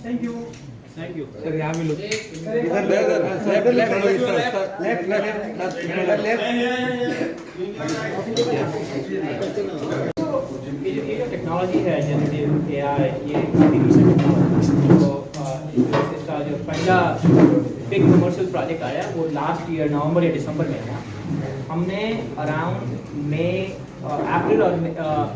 Thank you sir यहाँ भी लोग ये जो टेक्नोलॉजी है जनरेटिव एआई, ये काफ़ी रिसेंट टेक्नोलॉजी। तो इसका जो पहला बिग कमर्शियल प्रोजेक्ट आया वो लास्ट ईयर नवंबर या दिसंबर में आया। हमने अराउंड मई अप्रैल और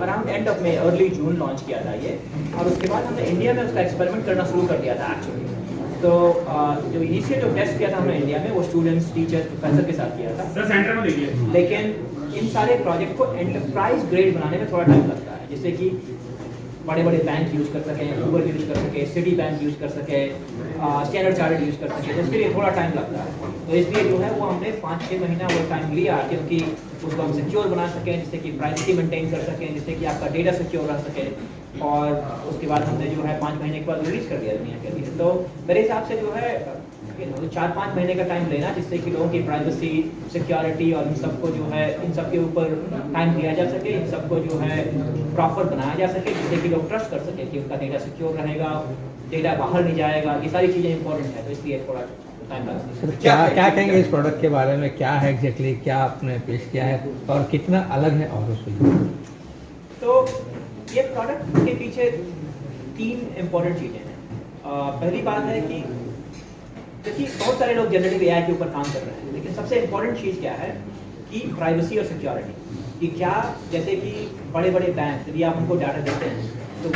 around end of May early June launch किया था ये, और उसके बाद हमने इंडिया में उसका एक्सपेरिमेंट करना शुरू कर दिया था एक्चुअली। तो जो इनिशियल जो टेस्ट किया था हमने इंडिया में वो स्टूडेंट्स, टीचर्स, प्रोफेसर के साथ किया था सेंटर में देखिए। लेकिन इन सारे प्रोजेक्ट को एंटरप्राइज ग्रेड बनाने में थोड़ा टाइम लगता है, जैसे कि बड़े बड़े बैंक यूज़ कर सकें, गूगल यूज़ कर सके, सिटी बैंक यूज़ कर सके, स्टैंडर्ड चार्टर्ड यूज़ कर सके, जिसके लिए थोड़ा टाइम लगता है। तो इसलिए जो है वो हमने 5-6 महीना वो टाइम लिया, क्योंकि उसको हम सिक्योर बना सकें, जिससे कि प्राइवेसी मेंटेन कर सकें, जिससे कि आपका डेटा सिक्योर रह सके। और उसके बाद हमने जो है 5 महीने के बाद रिलीज कर दिया दुनिया के लिए। तो मेरे हिसाब से जो है 4-5 महीने का टाइम लेना, जिससे कि लोगों की प्राइवेसी, सिक्योरिटी और इन सबको जो है इन सब के ऊपर टाइम दिया जा सके, इन सबको जो है प्रॉपर बनाया जा सके, जिससे कि लोग ट्रस्ट कर सके कि उनका डेटा सिक्योर रहेगा, डेटा बाहर नहीं जाएगा। ये सारी चीज़ें इंपॉर्टेंट है, तो इसलिए थोड़ा टाइम लगता है। क्या कहेंगे इस प्रोडक्ट के बारे में? क्या है एग्जैक्टली, क्या आपने पेश किया है और कितना अलग है और उससे? तो ये प्रोडक्ट के पीछे 3 इम्पोर्टेंट चीज़ें हैं। पहली बात है कि देखिए बहुत सारे लोग जनरेटिव एआई के ऊपर काम कर रहे हैं, लेकिन सबसे इम्पोर्टेंट चीज़ क्या है कि प्राइवेसी और सिक्योरिटी। कि क्या, जैसे कि बड़े बड़े बैंक, यदि आप उनको डाटा देते हैं तो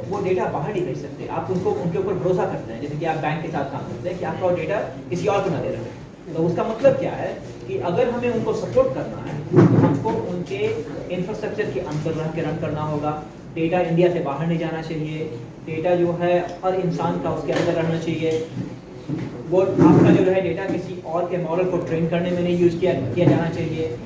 वो डेटा बाहर नहीं भेज सकते। आप उनको उनके ऊपर भरोसा करते हैं, जैसे कि आप बैंक के साथ काम करते हैं कि आपका डेटा किसी और को ना दे रहे। तो उसका मतलब क्या है कि अगर हमें उनको सपोर्ट करना है तो हमको उनके इंफ्रास्ट्रक्चर के अंदर रह के रन करना होगा। डेटा इंडिया से बाहर नहीं जाना चाहिए, डेटा जो है हर इंसान का उसके अंदर रहना चाहिए। वो आपका जो है डेटा किसी और के मॉडल को ट्रेन करने में नहीं यूज़ किया जाना चाहिए।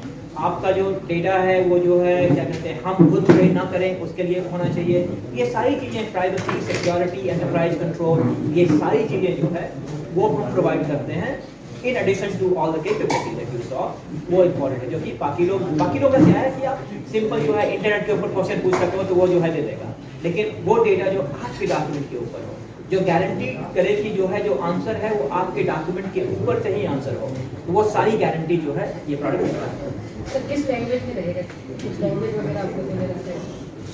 आपका जो डेटा है वो जो है क्या कहते हैं, हम खुद ट्रेन ना करें, उसके लिए होना चाहिए। ये सारी चीज़ें, प्राइवेसी, सिक्योरिटी, एंटरप्राइज कंट्रोल, ये सारी चीज़ें जो है वो हम प्रोवाइड करते हैं in addition to all the capability that you saw. वो इम्पॉर्टेंट है, जो कि बाकी लोग का क्या है कि आप सिंपल जो है इंटरनेट के ऊपर क्वेश्चन पूछ सकते हो तो वो जो है दे देगा, लेकिन वो डेटा जो आपके डॉक्यूमेंट के ऊपर हो, जो गारंटी करे कि जो है जो आंसर है वो आपके डॉक्यूमेंट के ऊपर से ही आंसर हो, तो वो सारी गारंटी जो है ये प्रोडक्ट देता है। सर किस लैंग्वेज में रहेगा, किस लैंग्वेज वगैरह आपको देने लगता है?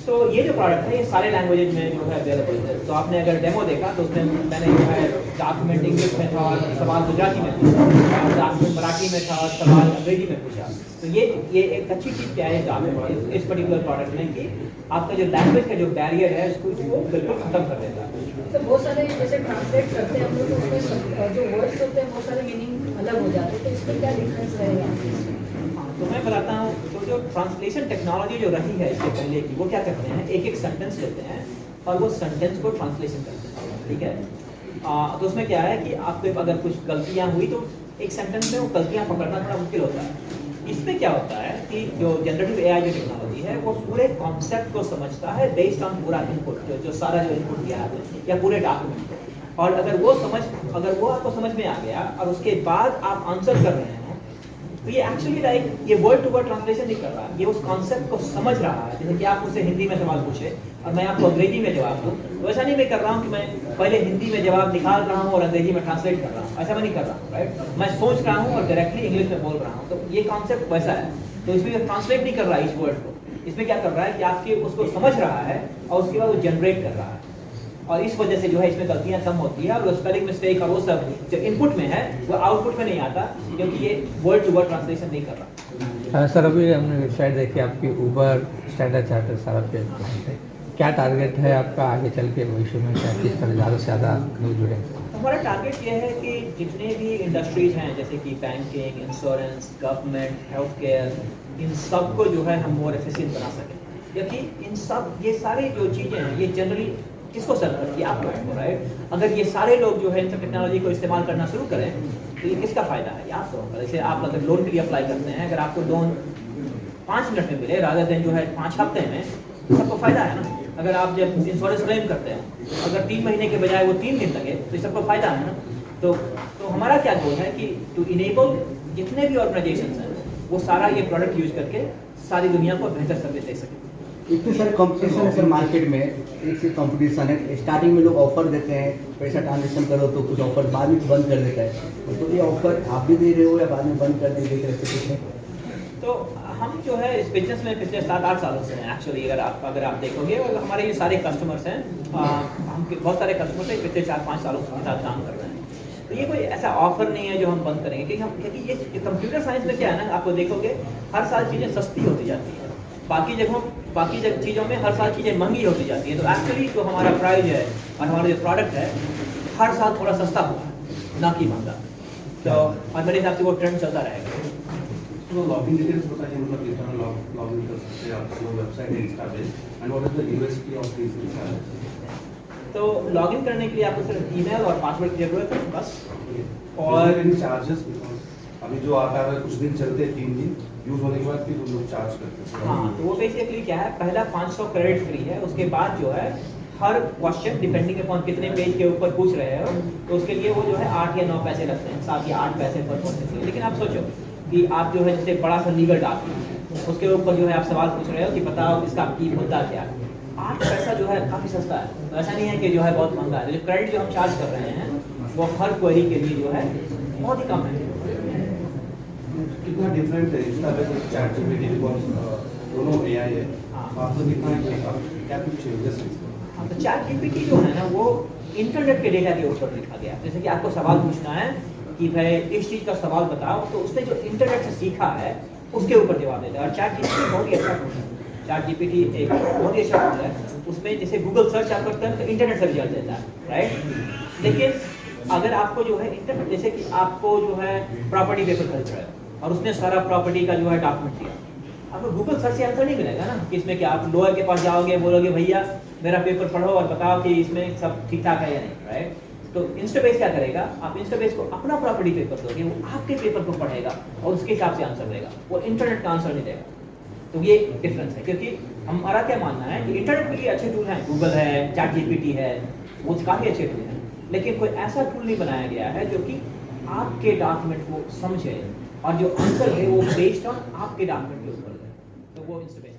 तो ये जो प्रोडक्ट है ये सारे लैंग्वेजेज में जो है अवेलेबल है। तो आपने अगर डेमो देखा तो उसमें मैंने जो है डॉक्यूमेंट इंग्लिश में था और सवाल गुजराती में पूछा, डॉक्यूमेंट मराठी में था और सवाल अंग्रेजी में पूछा। तो ये एक अच्छी चीज़ क्या है डॉक्यूमेंट इस पर्टिकुलर प्रोडक्ट में कि आपका जो लैंग्वेज का जो बैरियर है उसको वो बिल्कुल खत्म कर देता है। तो बहुत सारे जैसे ट्रांसलेट करते हैं हम लोग, तो उसमें जो वर्ड्स होते हैं बहुत सारे मीनिंग अलग हो जाते हैं, तो इसमें क्या डिफरेंस रहेगा? तो मैं बताता हूँ। तो जो ट्रांसलेशन टेक्नोलॉजी जो रही है इससे पहले की, वो क्या करते हैं, एक सेंटेंस लेते हैं और वो सेंटेंस को ट्रांसलेशन करते हैं, ठीक है। तो उसमें क्या है कि आपको अगर कुछ गलतियाँ हुई तो एक सेंटेंस में वो गलतियाँ पकड़ना थोड़ा मुश्किल होता है। इसमें क्या होता है कि जो जनरेटिव एआई जो टेक्नोलॉजी है वो पूरे कॉन्सेप्ट को समझता है बेस्ड ऑन पूरा इनपुट, जो सारा जो इनपुट दिया है या पूरे डॉक्यूमेंट को। और अगर वो आपको समझ में आ गया और उसके बाद आप आंसर कर रहे हैं, तो ये एक्चुअली लाइक ये वर्ड टू वर्ड ट्रांसलेशन नहीं कर रहा, ये उस कॉन्सेप्ट को समझ रहा है। जैसे कि आप मुझसे हिंदी में सवाल पूछे और मैं आपको अंग्रेजी में जवाब दूँ, तो ऐसा नहीं मैं कर रहा हूँ कि मैं पहले हिंदी में जवाब निकाल रहा हूँ और अंग्रेजी में ट्रांसलेट कर रहा हूँ, ऐसा मैं नहीं कर रहा हूँ, राइट। मैं सोच रहा हूँ और डायरेक्टली इंग्लिश में बोल रहा हूँ, तो ये कॉन्सेप्ट वैसा है। तो इसमें ट्रांसलेट नहीं कर रहा है इस वर्ड को, इसमें क्या कर रहा है कि आपके उसको समझ रहा है और उसके बाद वो जनरेट कर रहा है। और इस वजह से जो है इसमें गलतियां कम होती है, और स्पेलिंग मिस्टेक और वो सब जो इनपुट में है वो आउटपुट में नहीं आता, क्योंकि ये वर्ड टू वर्ड ट्रांसलेशन नहीं कर रहा। सर अभी हमने वेबसाइट देखी आपकी, उबर, स्टैंडर्ड चार्टर्ड सारा पे है। क्या टारगेट है आपका आगे चल के भविष्य में, क्या किस तरह ज़्यादा से ज़्यादा लोग जुड़ेंगे? हमारा टारगेट ये है कि जितने भी इंडस्ट्रीज हैं, जैसे कि banking, insurance, government, health care, इन सब को जो है हम मोर एफिशिएंट बना सकें। क्योंकि इन सब ये सारी जो चीज़ें हैं ये जनरली किसको सर्व करती है, आपको, राइट। अगर ये सारे लोग जो है इन सब टेक्नोलॉजी को इस्तेमाल करना शुरू करें तो ये किसका फ़ायदा है, ये आपको होगा। जैसे आप अगर लोन के लिए अप्लाई करते हैं, अगर आपको लोन 5 मिनट में मिले रादर देन जो है 5 हफ्ते में, तो सबको फ़ायदा है ना। अगर आप जब इंश्योरेंस क्लेम करते हैं, अगर 3 महीने के बजाय वो 3 दिन लगे तो सबको फ़ायदा है ना। तो हमारा क्या गोल है कि टू इनेबल जितने भी ऑर्गेनाइजेशन हैं वो सारा ये प्रोडक्ट यूज करके सारी दुनिया को बेहतर सर्विस दे सकें। इतने सारे कंपटीशन है सर मार्केट में, एक से कंपटीशन है। स्टार्टिंग में लोग ऑफर देते हैं, पैसा ट्रांजेक्शन करो तो कुछ ऑफर, बाद में बंद कर देता है। तो ये ऑफर आप भी दे रहे हो या बाद में बंद कर देंगे कुछ है? तो हम जो है इस बिजनेस में पिछले 7-8 सालों से हैं एक्चुअली। अगर आप देखोगे, और हमारे ये सारे कस्टमर्स हैं, हम बहुत सारे कस्टमर्स हैं पिछले 4-5 सालों से साथ काम कर रहे हैं। तो ये कोई ऐसा ऑफर नहीं है जो हम बंद करेंगे, क्योंकि ये कंप्यूटर साइंस में क्या है ना, आपको देखोगे हर साल चीज़ें सस्ती होती जाती है, बाकी चीज़ों में हर साल चीज़ें महंगी होती जाती है। तो एक्चुअली जो हमारा प्राइस है और हमारा जो प्रोडक्ट है हर साल थोड़ा सस्ता हुआ है, ना कि महंगा। तो और मेरे हिसाब से वो ट्रेंड चलता रहेगा। तो लॉगिन डिटेल्स बताइए, मतलब किस तरह लॉगिन कर सकते हैं आप अपनी वेबसाइट है इंस्टा पे, and what is the USP of this Insta? तो लॉगिन करने के लिए आपको सिर्फ ईमेल और पासवर्ड की जरूरत है बस। और इन चार्जेस, अभी जो आता है कुछ दिन चलते हैं, 3 दिन यूज होने के बाद फिर उन लोग चार्ज करते हैं। हाँ, तो वो बेसिकली क्या है, पहला 500 क्रेडिट फ्री है, उसके बाद जो है हर क्वेश्चन डिपेंडिंग अपॉन कितने पेज के ऊपर पूछ रहे हो, तो उसके लिए वो जो है 8 या 9 पैसे लगते हैं, 7 या 8 पैसे पर क्वेश्चन के लिए। लेकिन आप सोचो कि आप जो है जैसे बड़ा सा लीगल डॉक्यूमेंट, उसके ऊपर जो है आप सवाल पूछ रहे हो कि बताओ इसका की मुद्दा क्या है, 8 पैसा जो है काफ़ी सस्ता है। तो ऐसा नहीं है कि जो है बहुत महंगा है। जो क्रेडिट जो हम चार्ज कर रहे हैं वो हर क्वेरी के लिए जो है बहुत ही कम है। कितना डिफरेंट है इंस्टा पे चैट जीपीटी, बिकॉज़ दोनों एआई है, तो आपको कितना क्या कुछ चेंजेस है? हाँ, तो चैट जीपीटी जो है ना वो इंटरनेट के डेटा के ऊपर लिखा गया है। जैसे कि आपको सवाल पूछना है कि भाई इस चीज़ का सवाल बताओ, तो उसने जो इंटरनेट से सीखा है उसके ऊपर जवाब देता है। और चैट जीपीटी बहुत ही अच्छा टूल है। चैट जीपीटी एक बहुत ही अच्छा टूल है। उसमें जैसे गूगल सर्च आप करते हैं तो इंटरनेट से रिजल्ट देता है, राइट। लेकिन अगर आपको जो है इंटरनेट, जैसे कि आपको जो है प्रॉपर्टी पेपर खरीद रहे हो और उसने सारा प्रॉपर्टी का जो है डॉक्यूमेंट दिया, आपको गूगल सर्च से आंसर नहीं मिलेगा ना कि इसमें क्या। आप लॉयर के पास जाओगे, बोलोगे भैया मेरा पेपर पढ़ो और बताओ कि इसमें सब ठीक ठाक है या नहीं, राइट। तो इंस्टाबेस क्या करेगा, आप इंस्टाबेस को अपना प्रॉपर्टी पेपर दोगे, वो आपके पेपर को पढ़ेगा और उसके हिसाब से आंसर देगा, वो इंटरनेट का आंसर नहीं देगा। तो ये डिफरेंस है, क्योंकि हमारा क्या मानना है कि इंटरनेट के लिए अच्छे टूल हैं, गूगल है, चैट जीपीटी है, वो काफ़ी अच्छे टूल हैं, लेकिन कोई ऐसा टूल नहीं बनाया गया है जो कि आपके डॉक्यूमेंट को समझे और जो आंसर है वो बेस्ड ऑन आपके डॉक्यूमेंट के ऊपर है। तो वो इंस्टाबेस